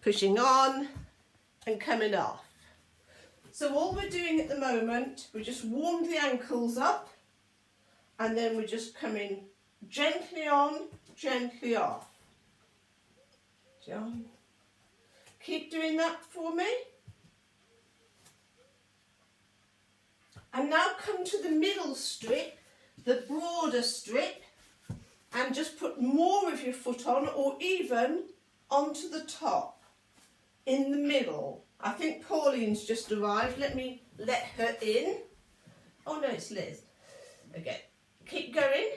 pushing on and coming off. So all we're doing at the moment, we just warm the ankles up and then we're just coming gently on, gently off. John, keep doing that for me. And now come to the middle strip, the broader strip, and just put more of your foot on, or even onto the top, in the middle. I think Pauline's just arrived. Let me let her in. Oh no, it's Liz. Okay, keep going.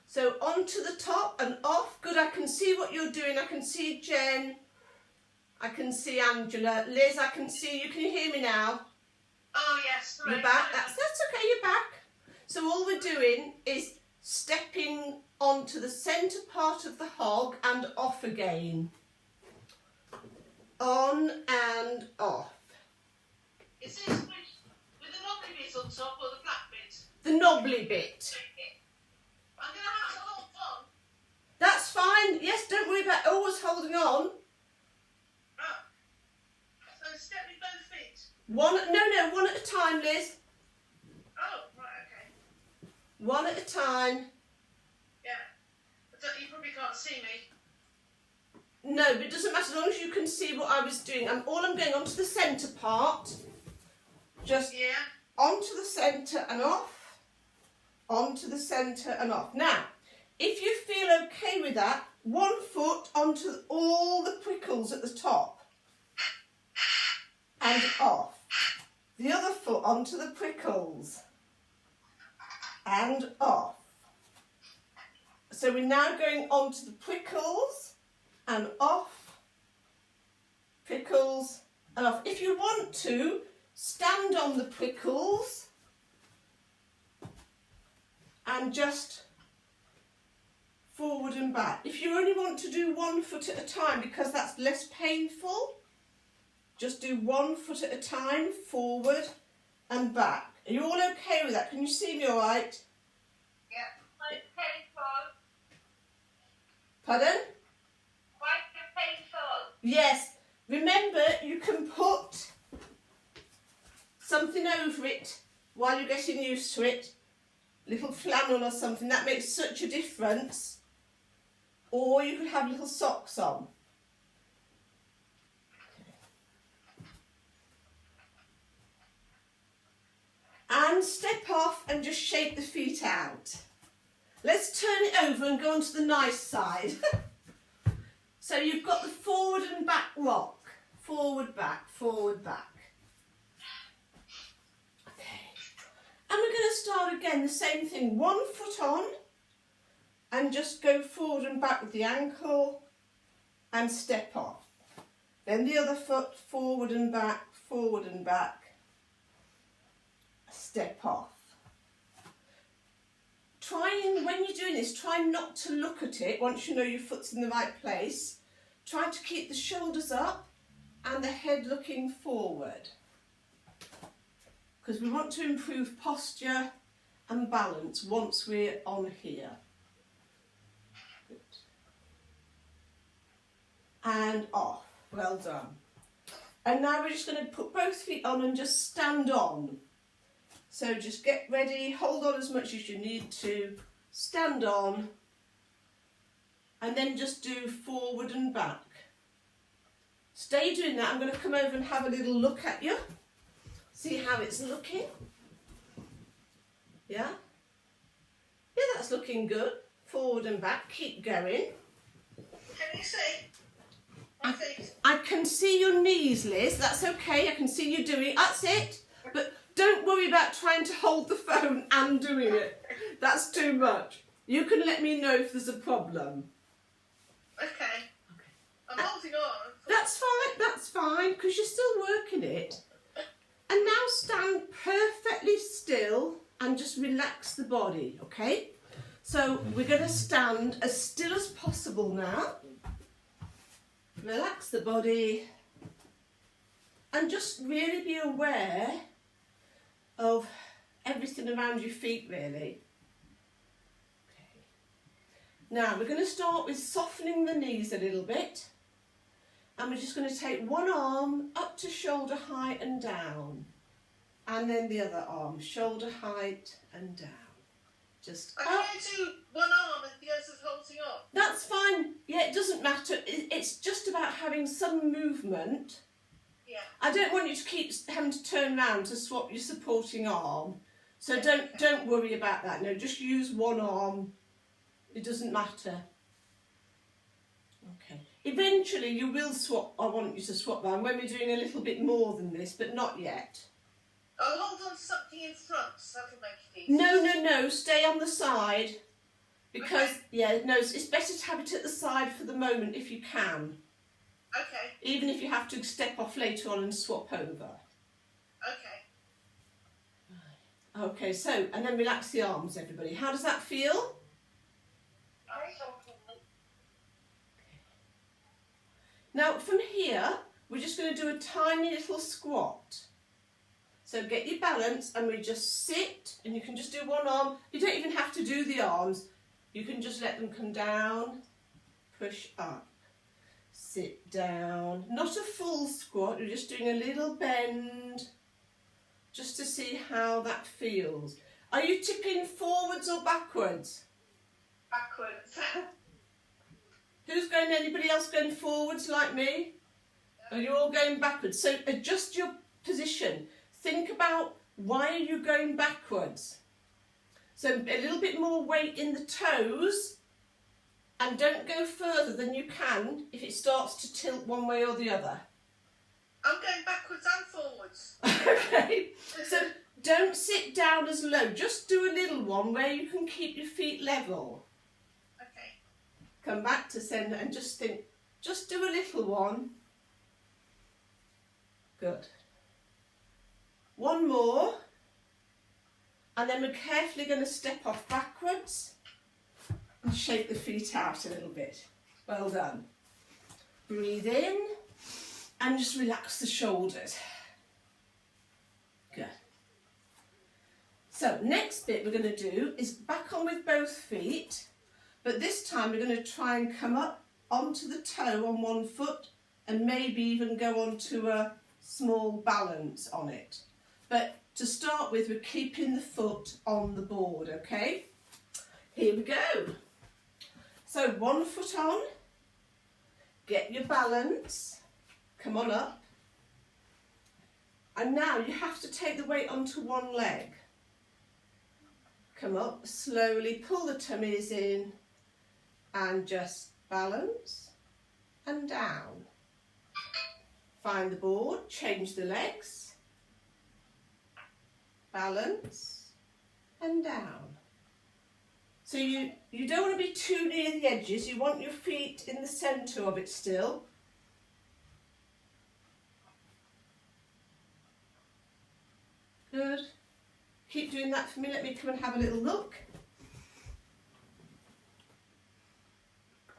So onto the top and off. Good, I can see what you're doing. I can see Jen. I can see Angela. Liz, I can see you. Can you hear me now? Oh yes. You're back. That's okay, you're back. So all we're doing is stepping onto the centre part of the hog and off again. On and off. Is this with the knobbly bit on top or the flat bit? The knobbly bit. I'm going to have to hold on. That's fine. Yes, don't worry about always holding on. Oh. So step with both feet? One at a time, Liz. Oh, right, okay. One at a time. Yeah. You probably can't see me. No, but it doesn't matter as long as you can see what I was doing. I'm going onto the centre part. Just onto the centre and off. Onto the centre and off. Now, if you feel okay with that, one foot onto all the prickles at the top. And off. The other foot onto the prickles. And off. So we're now going onto the prickles and off, prickles and off. If you want to, stand on the prickles and just forward and back. If you only want to do 1 foot at a time because that's less painful, just do 1 foot at a time, forward and back. Are you all okay with that? Can you see me all right? Yeah. Painful. Pardon? Quite painful. Yes. Remember, you can put something over it while you're getting used to it. Little flannel or something. That makes such a difference. Or you could have little socks on. And step off and just shake the feet out. Let's turn it over and go on to the nice side. So you've got the forward and back rock. Forward, back, forward, back. Okay. And we're going to start again the same thing. 1 foot on and just go forward and back with the ankle and step off. Then the other foot, forward and back, step off. When you're doing this, try not to look at it once you know your foot's in the right place. Try to keep the shoulders up and the head looking forward. Because we want to improve posture and balance once we're on here. Good. And off. Well done. And now we're just going to put both feet on and just stand on. So just get ready, hold on as much as you need to, stand on, and then just do forward and back. Stay doing that. I'm going to come over and have a little look at you, see how it's looking. Yeah? Yeah, that's looking good. Forward and back, keep going. Can you see my feet? I can see your knees, Liz, that's okay, I can see you doing it, that's it. But don't worry about trying to hold the phone and doing it. That's too much. You can let me know if there's a problem. Okay. I'm holding on. That's fine, because you're still working it. And now stand perfectly still and just relax the body, okay? So we're going to stand as still as possible now. Relax the body and just really be aware of everything around your feet, really. Okay. Now we're going to start with softening the knees a little bit. And we're just going to take one arm up to shoulder height and down. And then the other arm, shoulder height and down. Just I up. can't do one arm and the other's holding up. That's fine. Yeah, it doesn't matter. It's just about having some movement. Yeah. I don't want you to keep having to turn around to swap your supporting arm. So Okay. don't worry about that. No, just use one arm. It doesn't matter. Okay. Eventually you will swap. I want you to swap round when we're doing a little bit more than this, but not yet. I'll hold on to something in front, so that'll make it easy. No. Stay on the side. Because, Okay. yeah, no, it's better to have it at the side for the moment if you can. Okay. Even if you have to step off later on and swap over. Okay. Okay, so, and then relax the arms, everybody. How does that feel? Now, from here, we're just going to do a tiny little squat. So get your balance and we just sit, and you can just do one arm. You don't even have to do the arms. You can just let them come down, push up, sit down. Not a full squat, you're just doing a little bend, just to see how that feels. Are you tipping forwards or backwards? Backwards. Anybody else going forwards like me? Are you all going backwards? So adjust your position. Think about why are you going backwards? So a little bit more weight in the toes, and don't go further than you can if it starts to tilt one way or the other. I'm going backwards and forwards. Okay, so don't sit down as low, just do a little one where you can keep your feet level. Okay. Come back to centre and just think, just do a little one. Good. One more. And then we're carefully going to step off backwards and shake the feet out a little bit. Well done. Breathe in and just relax the shoulders. Good. So next bit we're going to do is back on with both feet, but this time we're going to try and come up onto the toe on one foot and maybe even go onto a small balance on it. But to start with, we're keeping the foot on the board, okay? Here we go. So one foot on, get your balance, come on up. And now you have to take the weight onto one leg. Come up, slowly pull the tummies in and just balance and down. Find the board, change the legs. Balance and down. So you don't want to be too near the edges, you want your feet in the centre of it still. Good. Keep doing that for me, let me come and have a little look.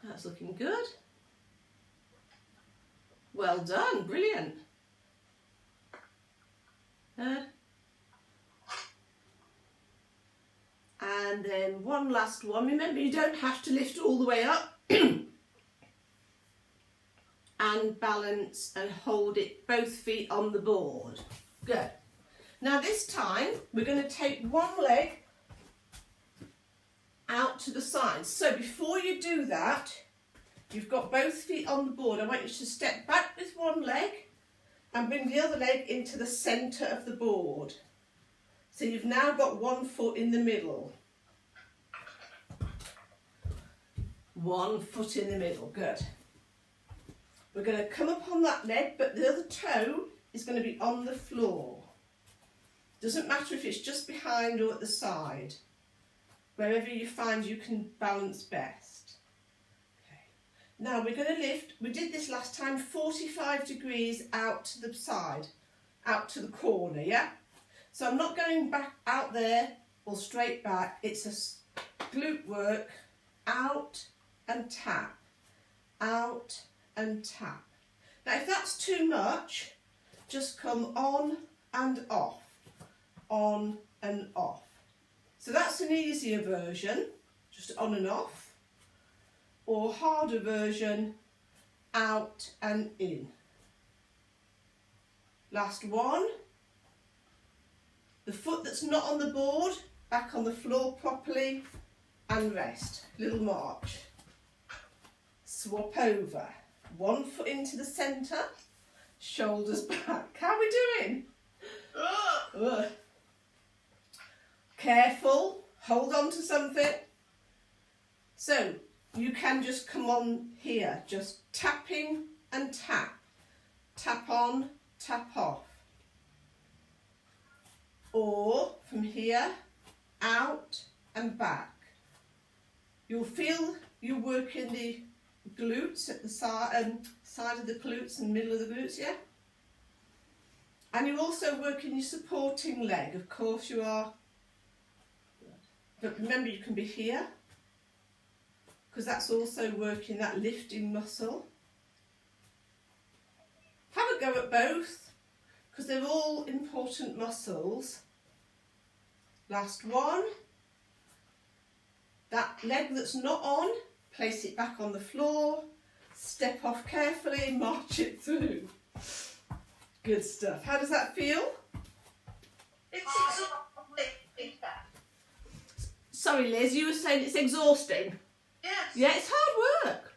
That's looking good. Well done, brilliant. And then one last one. Remember, you don't have to lift all the way up. And balance and hold it, both feet on the board. Good. Now this time, we're going to take one leg out to the side. So before you do that, you've got both feet on the board. I want you to step back with one leg and bring the other leg into the centre of the board. So you've now got one foot in the middle. One foot in the middle, good. We're going to come up on that leg, but the other toe is going to be on the floor. Doesn't matter if it's just behind or at the side. Wherever you find you can balance best. Okay. Now we're going to lift, we did this last time, 45 degrees out to the side, out to the corner, yeah? So I'm not going back out there or straight back. It's a glute work, out and tap, out and tap. Now if that's too much, just come on and off, on and off. So that's an easier version, just on and off, or harder version, out and in. Last one. The foot that's not on the board, back on the floor properly, and rest. Little march. Swap over. One foot into the centre, shoulders back. How are we doing? Ugh. Careful, hold on to something. So you can just come on here, just tapping and tap. Tap on, tap off. Or from here, out and back. You'll feel you're working the glutes at the side of the glutes and middle of the glutes, yeah? And you're also working your supporting leg, of course you are. But remember, you can be here, because that's also working that lifting muscle. Have a go at both, because they're all important muscles. Last one. That leg that's not on, place it back on the floor, step off carefully, march it through. Good stuff. How does that feel? It's exhausting. Sorry, Liz, you were saying it's exhausting. Yes. Yeah, it's hard work.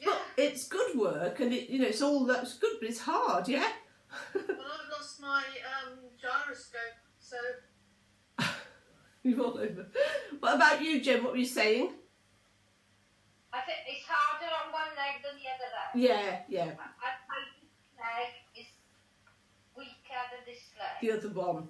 Yeah. But it's good work, and it's all that's good, but it's hard, yeah? Well, I've lost my gyroscope, so... You're all over. What about you, Jen? What were you saying? I think it's harder on one leg than the other leg. Yeah. My leg is weaker than this leg. The other one.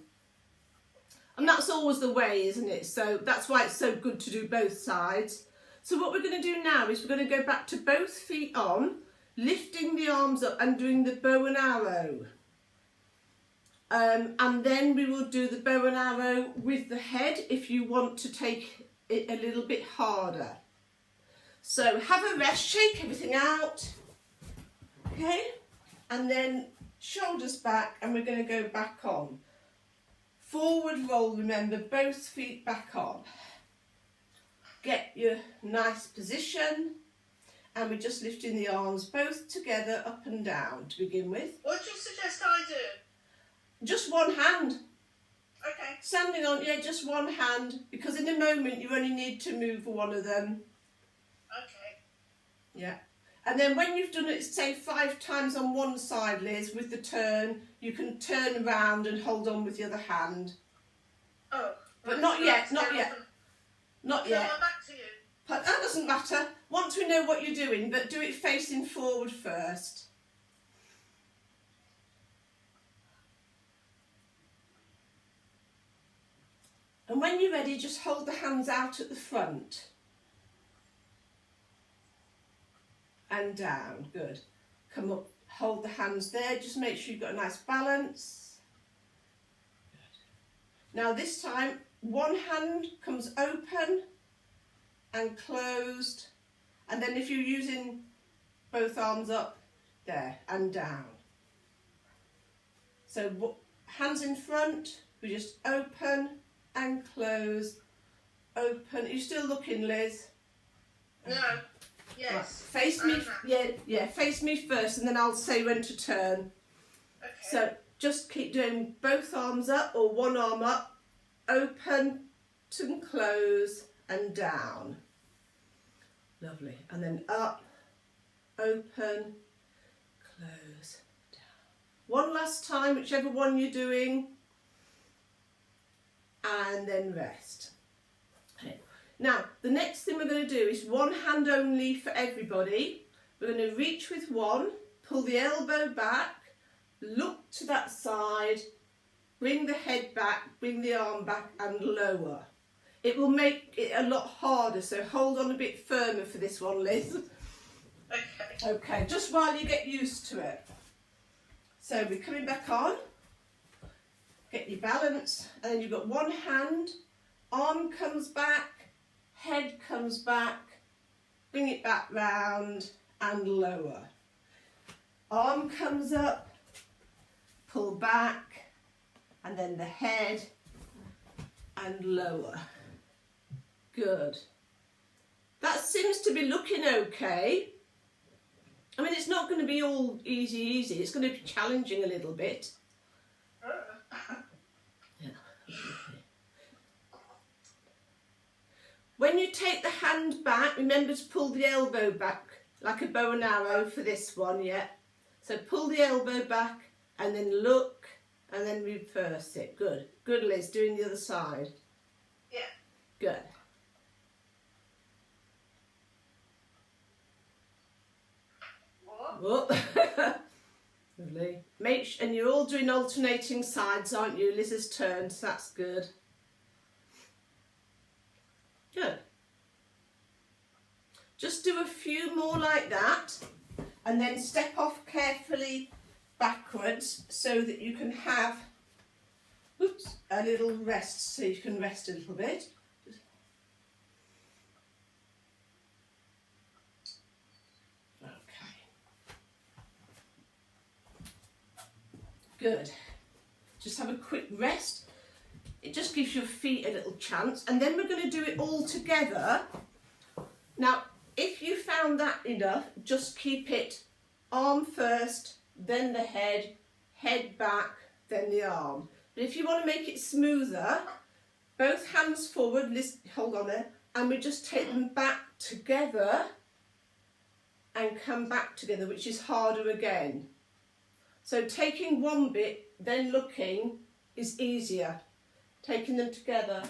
And that's always the way, isn't it? So that's why it's so good to do both sides. So what we're going to do now is we're going to go back to both feet on, lifting the arms up and doing the bow and arrow. And then we will do the bow and arrow with the head if you want to take it a little bit harder. So have a rest, shake everything out, okay? And then shoulders back, and we're going to go back on. Forward roll, remember, both feet back on. Get your nice position, and we're just lifting the arms both together up and down to begin with. What do you suggest I do? Just one hand. Okay. Standing on, yeah, just one hand, because in a moment you only need to move one of them. Okay. Yeah. And then when you've done it, say 5 times on one side, Liz, with the turn, you can turn around and hold on with the other hand. Oh. But not yet, not yet. Not So yet. I'm back to you. But that doesn't matter. Once we know what you're doing, but do it facing forward first. And when you're ready, just hold the hands out at the front. And down, good. Come up, hold the hands there, just make sure you've got a nice balance. Good. Now this time, one hand comes open and closed, and then if you're using both arms up, there, and down. So hands in front, we just open and close, open. Are you still looking, Liz? No. Yes. Right. Face me, yeah, face me first, and then I'll say when to turn. Okay. So just keep doing both arms up, or one arm up, open to close and down. Lovely. And then up, open, close, down. One last time, whichever one you're doing, and then rest. Okay. Now, the next thing we're going to do is one hand only for everybody. We're going to reach with one, pull the elbow back, look to that side, bring the head back, bring the arm back and lower. It will make it a lot harder, so hold on a bit firmer for this one, Liz. Okay. Okay, just while you get used to it. So we're coming back on. Get your balance, and then you've got one hand, arm comes back, head comes back, bring it back round and lower. Arm comes up, pull back, and then the head and lower. Good. That seems to be looking okay. I mean, it's not going to be all easy. It's going to be challenging a little bit. Yeah. When you take the hand back, remember to pull the elbow back like a bow and arrow for this one, yeah? So pull the elbow back and then look and then reverse it. Good. Good, Liz. Doing the other side. Yeah. Good. Whoa. Oh. Lovely. And you're all doing alternating sides, aren't you? Liz has turned, so that's good. Good. Just do a few more like that and then step off carefully backwards so that you can have a little rest, so you can rest a little bit. Okay. Good. Just have a quick rest. It just gives your feet a little chance, and then we're going to do it all together. Now, if you found that enough, just keep it arm first, then the head back, then the arm. But if you want to make it smoother, both hands forward, hold on there, and we just take them back together and come back together, which is harder again. So taking one bit, then looking is easier. Taking them together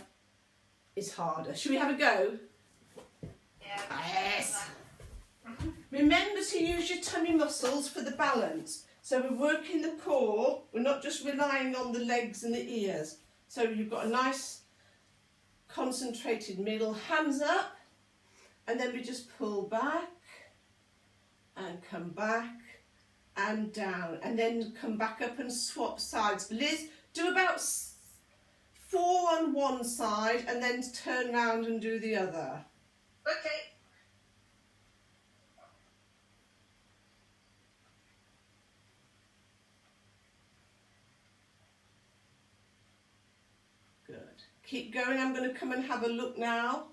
is harder. Should we have a go? Yeah. Yes. Remember to use your tummy muscles for the balance. So we're working the core, we're not just relying on the legs and the ears. So you've got a nice concentrated middle, hands up, and then we just pull back and come back and down, and then come back up and swap sides. Liz, do about 4 on one side and then turn round and do the other. Okay. Good. Keep going. I'm going to come and have a look now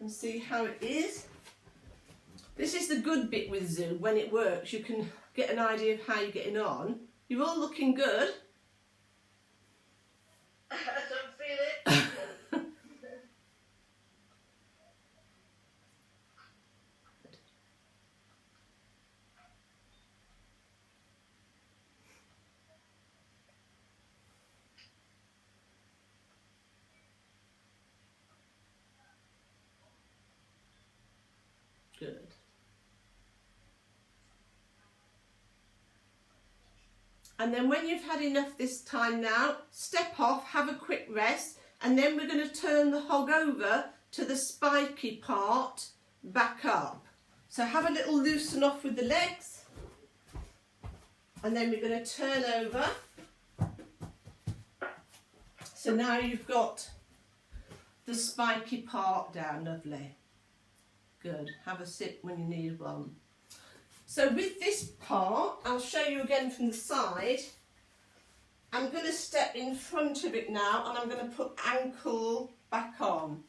and see how it is. This is the good bit with Zoom. When it works, you can get an idea of how you're getting on. You're all looking good. I don't feel it. Good. And then when you've had enough this time now, step off, have a quick rest, and then we're going to turn the hog over to the spiky part back up. So have a little loosen off with the legs, and then we're going to turn over. So now you've got the spiky part down, lovely. Good, have a sip when you need one. So with this part, I'll show you again from the side. I'm going to step in front of it now and I'm going to put ankle back on.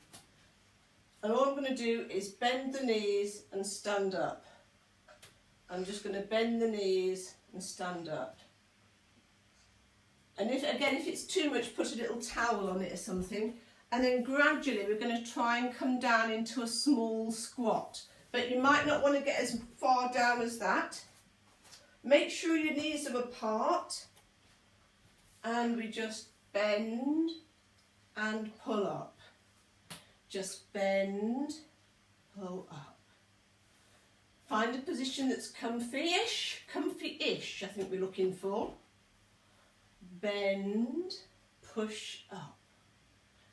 And all I'm going to do is bend the knees and stand up. I'm just going to bend the knees and stand up. And if it's too much, put a little towel on it or something. And then gradually we're going to try and come down into a small squat. But you might not want to get as far down as that. Make sure your knees are apart. And we just bend and pull up. Just bend, pull up. Find a position that's comfy-ish, I think we're looking for. Bend, push up.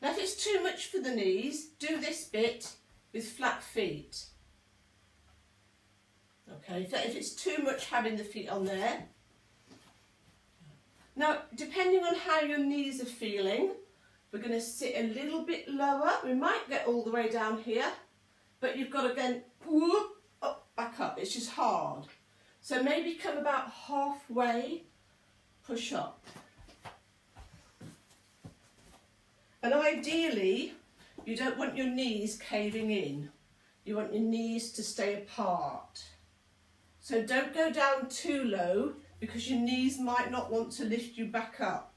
Now if it's too much for the knees, do this bit with flat feet. Okay, if it's too much having the feet on there. Now, depending on how your knees are feeling, we're going to sit a little bit lower. We might get all the way down here, but you've got to again, whoop, up, back up. It's just hard. So maybe come about halfway, push up. And ideally, you don't want your knees caving in. You want your knees to stay apart. So don't go down too low because your knees might not want to lift you back up.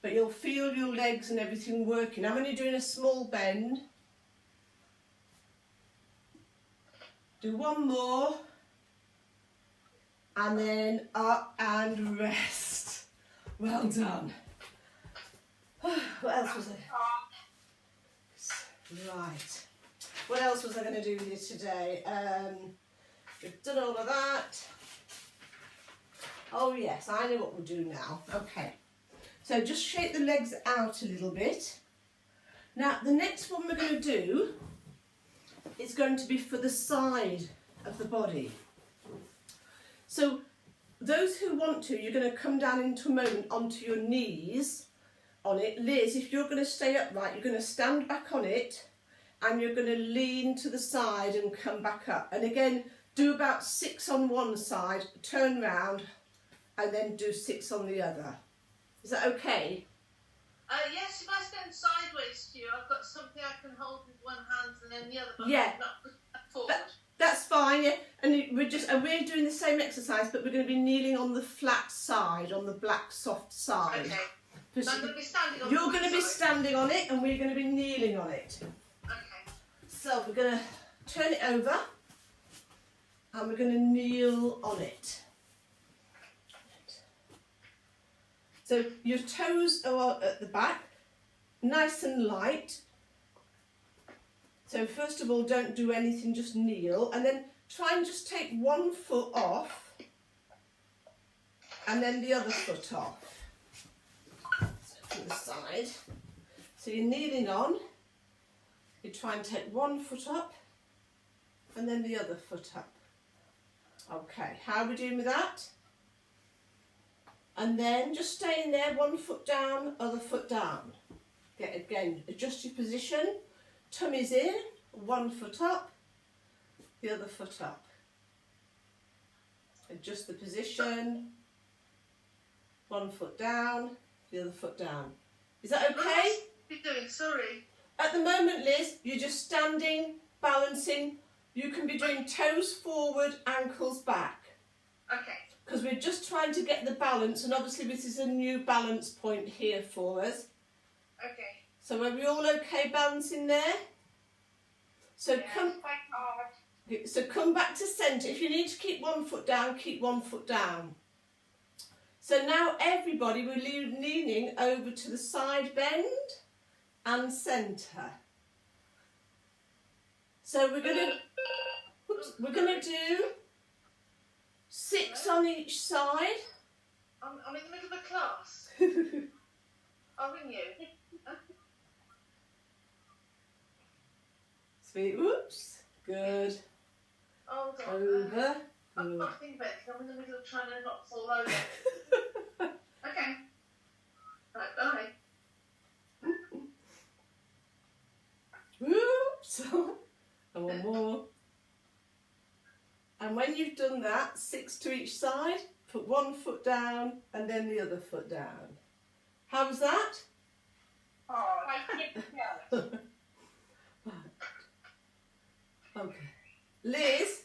But you'll feel your legs and everything working. I'm only doing a small bend. Do one more. And then up and rest. Well done. What else was I? Right. What else was I going to do with you today? We've done all of that. Oh yes, I know what we'll do now. Okay. So just shake the legs out a little bit. Now the next one we're going to do is going to be for the side of the body. So those who want to, you're going to come down into a moment onto your knees on it. Liz, if you're going to stay upright, you're going to stand back on it and you're going to lean to the side and come back up. And again, do about 6 on one side, turn round and then do 6 on the other. Is that okay? Yes, if I stand sideways to you, I've got something I can hold with one hand and then the other, but Yeah. not forward. That's fine, yeah. And we're doing the same exercise, but we're going to be kneeling on the flat side, on the black soft side. Okay. So I'm going to be standing on You're the going to be side. standing on it and we're going to be kneeling on it. Okay. So we're going to turn it over and we're going to kneel on it. So your toes are at the back, nice and light. So first of all, don't do anything, just kneel, and then try and just take one foot off and then the other foot off. So to the side. So you're kneeling on, you try and take one foot up and then the other foot up. Okay, how are we doing with that? And then just stay in there, one foot down, other foot down. Again, adjust your position. Tummy's in, one foot up, the other foot up. Adjust the position, one foot down, the other foot down. Is that okay? What are you doing? Sorry. At the moment, Liz, you're just standing, balancing. You can be doing toes forward, ankles back. Okay. Because we're just trying to get the balance, and obviously this is a new balance point here for us. Okay. So are we all okay balancing there? So Yeah, come it's quite hard. So come back to centre. If you need to keep one foot down, keep one foot down. So now everybody, we're leaning over to the side bend and centre. So we're gonna do 6 on each side. I'm in the middle of a class. I'll ring you. Sweet, whoops, good. Hold on. Over. I'm not thinking about it 'cause I'm in the middle of trying to not fall over. Okay. Right, bye. Whoops. And one more. And when you've done that, 6 to each side, put one foot down and then the other foot down. How was that? Oh, quite difficult. Okay. Liz?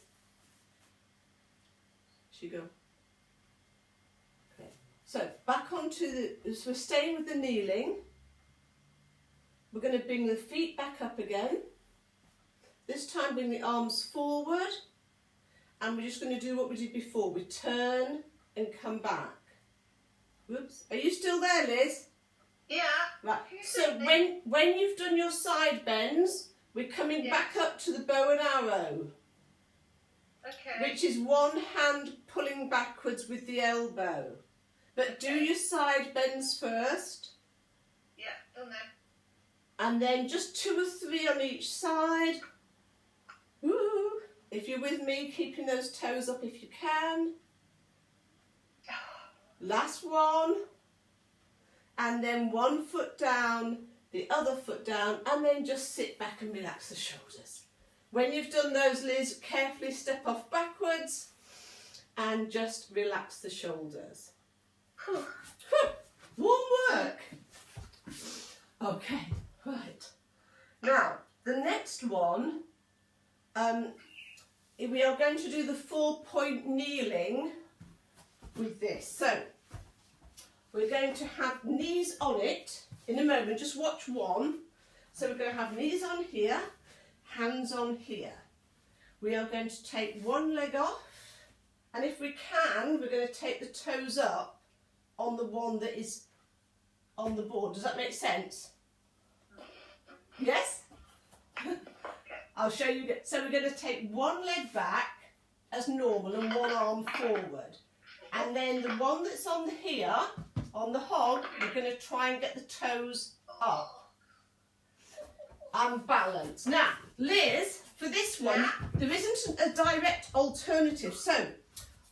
She go. Okay. So back onto the, so we're staying with the kneeling. We're going to bring the feet back up again. This time bring the arms forward. And we're just going to do what we did before. We turn and come back. Whoops. Are you still there, Liz? Yeah. Right. So when you've done your side bends, we're coming back up to the bow and arrow, Okay. which is one hand pulling backwards with the elbow. But do your side bends first, Yeah, done then. and then just 2 or 3 on each side. Woo! If you're with me, keeping those toes up if you can. Last one. And then 1 foot down, the other foot down, and then just sit back and relax the shoulders. When you've done those, Liz, carefully step off backwards and just relax the shoulders. Warm work. Okay, right. Now, the next one, we are going to do the 4-point kneeling with this. So we're going to have knees on it in a moment. Just watch one. So we're going to have knees on here, hands on here. We are going to take one leg off, and if we can, we're going to take the toes up on the one that is on the board. Does that make sense? Yes? I'll show you. So we're going to take one leg back as normal and one arm forward. And then the one that's on here, on the hog, we're going to try and get the toes up. And balance. Now, Liz, for this one, there isn't a direct alternative. So,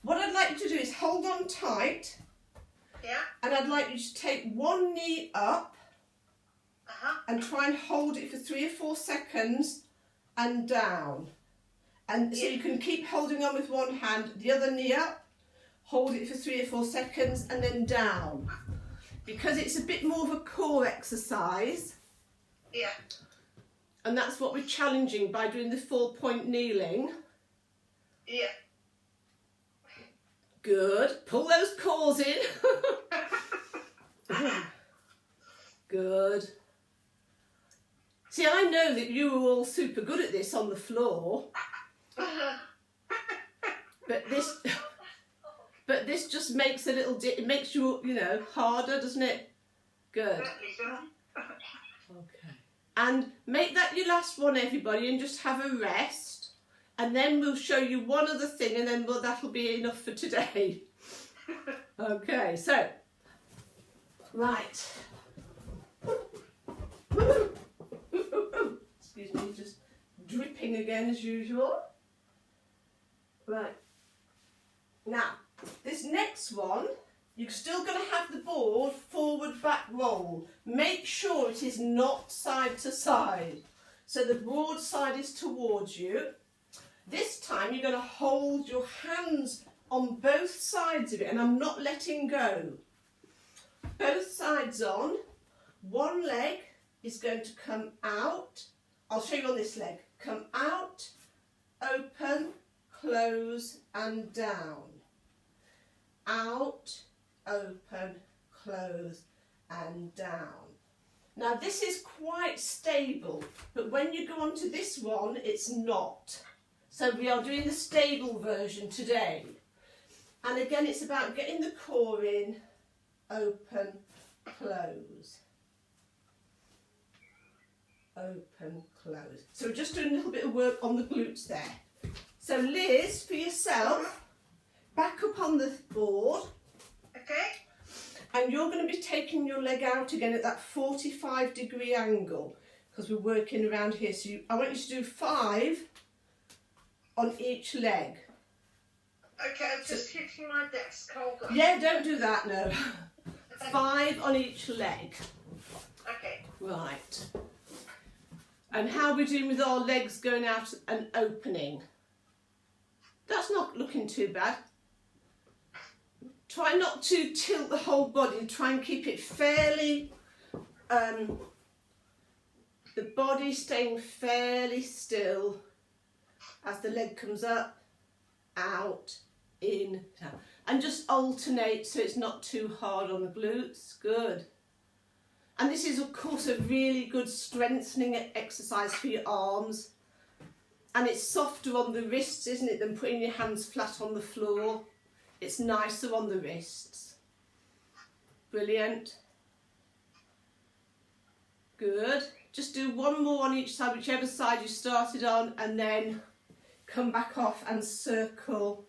what I'd like you to do is hold on tight. Yeah. And I'd like you to take one knee up and try and hold it for 3 or 4 seconds and down. And so you can keep holding on with one hand, the other knee up, hold it for 3 or 4 seconds and then down. Because it's a bit more of a core exercise. Yeah. And that's what we're challenging by doing the 4-point kneeling. Yeah. Good. Pull those cores in. Good. See, I know that you were all super good at this on the floor. But this just makes a little it makes you, harder, doesn't it? Good. Okay. And make that your last one, everybody, and just have a rest. And then we'll show you one other thing, and then that'll be enough for today. Okay, so, right. Excuse me, just dripping again as usual. Right. Now, this next one, you're still going to have the board forward, back, roll. Make sure it is not side to side. So the broad side is towards you. This time you're going to hold your hands on both sides of it, and I'm not letting go. Both sides on. One leg is going to come out. I'll show you on this leg. Come out, open, close and down. Out, open, close and down. Now this is quite stable, but when you go on to this one, it's not. So we are doing the stable version today. And again, it's about getting the core in, open, close. Open, close. So we're just doing a little bit of work on the glutes there. So Liz, for yourself, back up on the board. Okay. And you're going to be taking your leg out again at that 45-degree angle, because we're working around here. So I want you to do 5 on each leg. Okay, I'm just hitting my desk. Hold on. Yeah, don't do that, no. 5 on each leg. Okay. Right. And how are we doing with our legs going out and opening? That's not looking too bad. Try not to tilt the whole body. Try and keep it fairly, the body staying fairly still as the leg comes up, out, in, down. And just alternate so it's not too hard on the glutes. Good. And this is, of course, a really good strengthening exercise for your arms. And it's softer on the wrists, isn't it, than putting your hands flat on the floor. It's nicer on the wrists. Brilliant. Good. Just do one more on each side, whichever side you started on, and then come back off and circle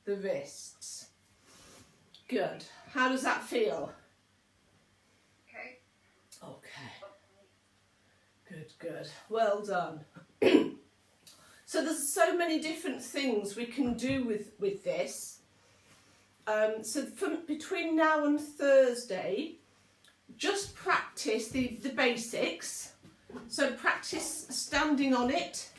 the wrists. Good. How does that feel? Okay. Okay. Good, good. Well done. So there's so many different things we can do with this. So between now and Thursday, just practice the basics. So practice standing on it,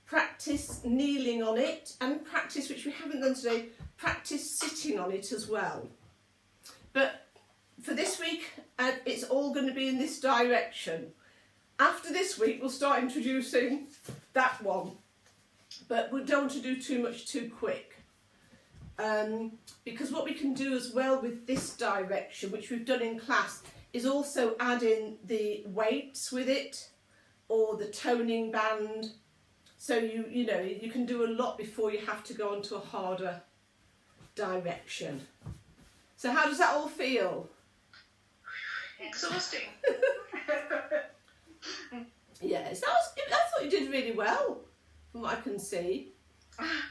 practice kneeling on it, and practice, which we haven't done today, practice sitting on it as well. But for this week, it's all going to be in this direction. After this week, we'll start introducing that one. but we don't want to do too much too quick. Because what we can do as well with this direction, which we've done in class, is also add in the weights with it, or the toning band. So you know, you can do a lot before you have to go on to a harder direction. So how does that all feel? Exhausting. Yes, I thought you did really well, from what I can see.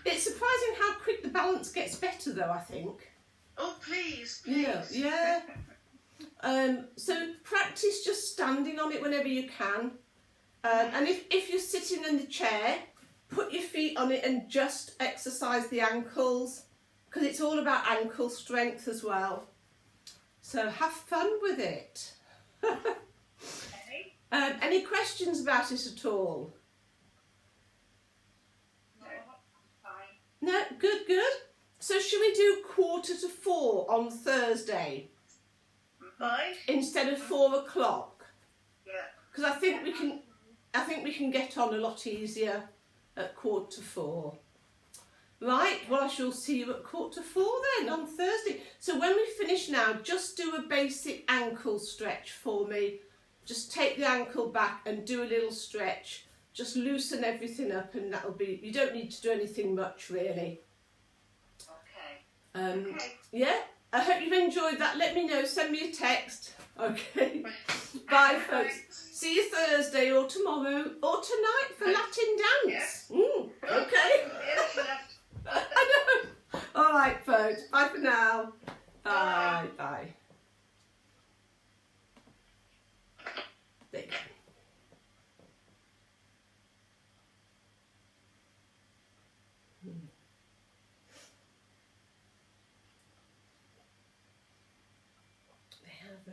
It's surprising how quick the balance gets better, though, I think. Oh, please, please. Yeah. So practice just standing on it whenever you can. And if you're sitting in the chair, put your feet on it and just exercise the ankles, because it's all about ankle strength as well. So have fun with it. Any questions about it at all? No, good. So should we do 3:45 on Thursday? Right. Instead of 4 o'clock? Yeah. Because I think we can get on a lot easier at 3:45. Right, well I shall see you at 3:45 then on Thursday. So when we finish now, just do a basic ankle stretch for me. Just take the ankle back and do a little stretch. Just loosen everything up and that'll be, you don't need to do anything much really. Okay. Yeah, I hope you've enjoyed that. Let me know, send me a text. Okay, bye folks. See you Thursday or tomorrow or tonight for Latin dance. Okay. I know. All right folks, bye for now. Bye. There you go. They have